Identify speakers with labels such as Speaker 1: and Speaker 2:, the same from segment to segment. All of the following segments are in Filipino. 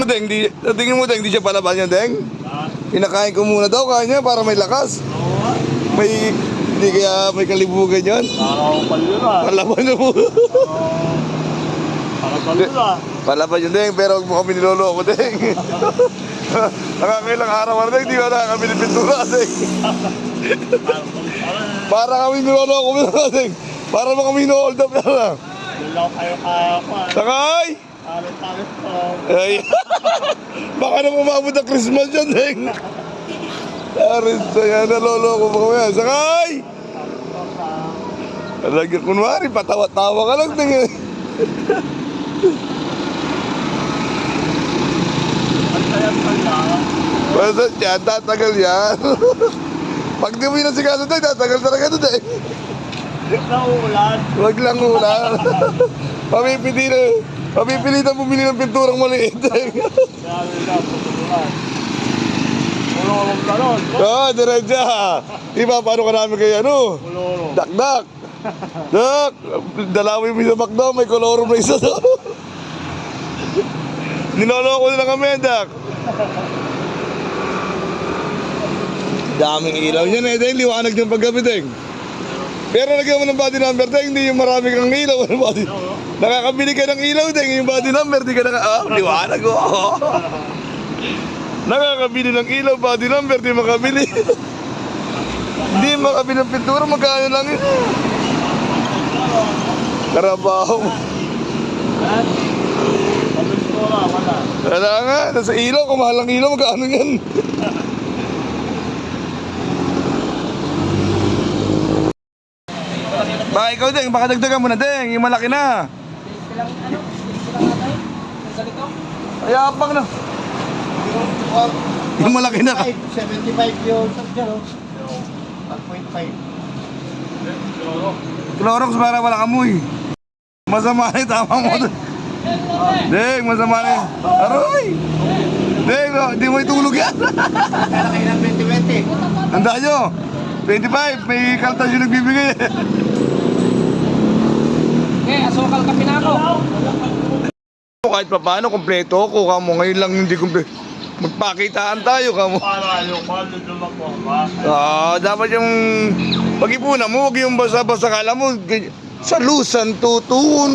Speaker 1: Deng, tingin mo, Deng, di siya palaban yun, Deng? Pinakain ko muna daw, kanya para may lakas. May, hindi kaya may kalibugan yun. Palaban na po. Palaban yun, Deng, pero huwag mo kami niloloko, Deng. Nakakailang araw na, Deng, di ba nakakami ng pintura, Deng? Para kami niloloko mo na, Deng. Para mo kami no-hold up na. Sakay! Ay, baka na umabot ang Christmas yan, Deng. Aris, yan, naloloko mo kami. Sakay! Lagi, kunwari, patawa-tawa ka lang, Deng. Basta yan, tatagal yan. Pag di mo yun ang sigaso, Deng, tatagal talaga ito, Deng. Wag lang ulan. Papipilitan bumili ng pinturang maliit. Oo, diretsa. Diba, paano ka namin kay ano? Dak-dak. Dak, dalawin mo sa McDo, may kolorum na isa doon. Ninoloko na kami, Dak. Daming ilaw niyan eh, Deng. Liwanag yung paggabi, Deng. Pero lagyan mo ng body number, Deng. Hindi yung marami kang ilaw. Nakakabili ka ng ilaw, Deng. Yung body number, di ka liwanag, oh. Nakakabili ng ilaw, body number, di makabili. Hindi makabili ng pintura, magkano lang yun. Karabaho. Wala nga, nasa ilaw, kung mahal ang ilaw, magkano yan. Baka ikaw, Deng, baka dagdagan mo na, Deng, yung malaki na. Ay, apang na. Yung malaki na.
Speaker 2: 75 yung dyan, 1.5.
Speaker 1: Clorox para walang amoy. Masama na yung tama mo. Deng, masama na yung... Aroy! Deng, di mo itulog yan.
Speaker 2: Kaya kayo ng 2020.
Speaker 1: Tanda nyo, 25, may kaltas yung nagbibigay.
Speaker 3: Asukal ka pinako.
Speaker 1: Kahit pa paano, kompleto ako. Kamo, ngayon lang hindi kompleto. Magpakitaan tayo, kamo. Dapat yung pag-ipunan mo, huwag yung basa-basa. Kala mo, sa lusan, tutuon.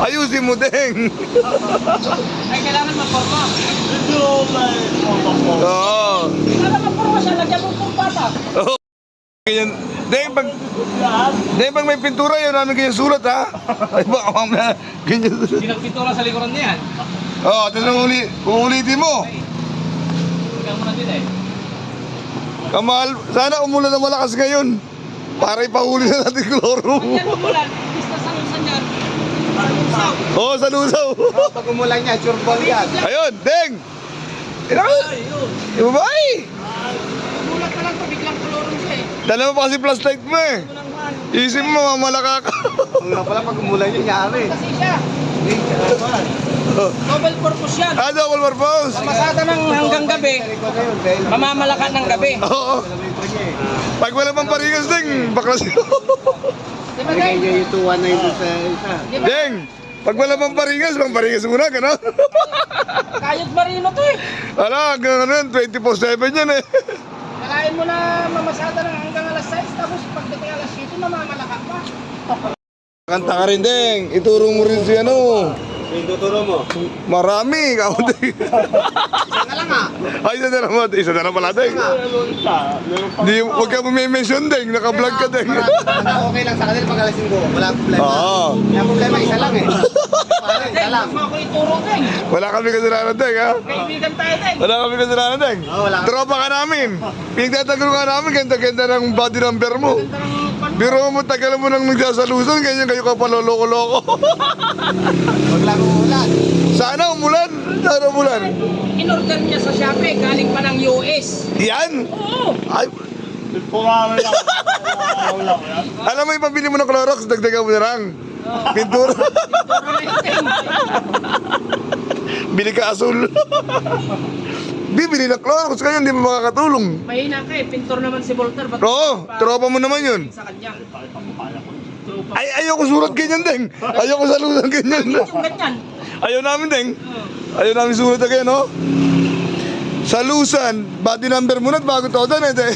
Speaker 1: Ayusin mo, Deng.
Speaker 3: Ay, kailangan maporma.
Speaker 1: Oo.
Speaker 3: Kailangan maporma siya, lagyan mo pong bata.
Speaker 1: Ganyan. Deng, pag may pintura, yun namin ganyan sulat, ha? Ay, baka mamaya, ganyan.
Speaker 3: Pinagpintura sa likuran niya yan.
Speaker 1: Oo, tapos uulitin mo.
Speaker 3: Ikaw mo na din eh.
Speaker 1: Kamal, sana umulan na malakas ngayon. Para ipahuli na natin kloro.
Speaker 3: Yan umulan, basta sa lusan yan.
Speaker 1: Oo, sa lusaw.
Speaker 2: Pag umulan niya, sure ball yan.
Speaker 1: Ayun, Deng! Yung babae!
Speaker 3: Umulan ka lang, biglang kolorong siya eh.
Speaker 1: Dala mo pa kasi flashlight mo eh. Isip mo, mamalaka ka.
Speaker 2: Ang nga pala pag umulan niya, nyari.
Speaker 3: Kasi siya,
Speaker 2: Hindi, siya naman.
Speaker 3: double purpose yan.
Speaker 1: Double purpose.
Speaker 3: Masada ng hanggang gabi, mamamalakan ng gabi.
Speaker 1: Oo. Pag wala pang parigas, Deng, baklas yun.
Speaker 3: Di ba,
Speaker 2: Lagay
Speaker 3: Deng?
Speaker 2: niya yung 219 doon sa isa.
Speaker 3: Di ba?
Speaker 1: Deng, pag wala pang parigas muna, gano'n.
Speaker 3: Kayot marino to eh.
Speaker 1: Ala, gano'n, 24/7 yan eh.
Speaker 3: Kalain mo na mamasada ng hanggang alas 6, tapos pagdating alas 7, mamamalakak pa.
Speaker 1: Kanta ka rin, Deng. Ituro mo rin si ano.
Speaker 2: Yung tuturo mo?
Speaker 1: Marami, ikaw, Deng.
Speaker 2: Isa na lang ah.
Speaker 1: Ay, isa na pala, Deng. Di, huwag ka mention, Deng. Naka-vlog ka, Deng.
Speaker 2: Okay lang sa kanila pag alas 5. Wala problema.
Speaker 1: Oo.
Speaker 2: May problema, isa lang eh. Pare, isa
Speaker 3: Deng,
Speaker 2: lang.
Speaker 3: huwag mo ako ituro, Deng.
Speaker 1: Wala kami kasalanan, Deng, ha?
Speaker 3: Kaibigan tayo, Deng.
Speaker 1: Wala kami kasalanan, Deng.
Speaker 2: Oo, wala.
Speaker 1: Tropa ka namin. Pinagtatagal ka namin, ganda-ganda ng body number mo. Biro mo, tagal mo nang nagsasalusan, ganyan kayo ka paloloko-loko.
Speaker 2: Wag lang umulan.
Speaker 1: Sana umulan. Sana umulan.
Speaker 3: In-order niya sa Shopee, galing pa ng US.
Speaker 1: Yan.
Speaker 3: Oo.
Speaker 1: Ay, alam mo, ipabili mo ng Clorox, dagdagan mo na lang. Pintura. Bili ka asul. Bibili ng Clorox, kaya hindi mo makakatulong.
Speaker 3: Mahina ka eh, pintor naman si Volter. Ba't
Speaker 1: Oo, tropa mo naman yun.
Speaker 3: sa kanya?
Speaker 1: Ay, ayoko sulat ganyan, Deng. Ayoko salusan ganyan.
Speaker 3: Yung ganyan.
Speaker 1: Ayaw namin, Deng. Ayaw namin sumunod again, no? Sa Lusan, body number muna at bago to, Deng, eh.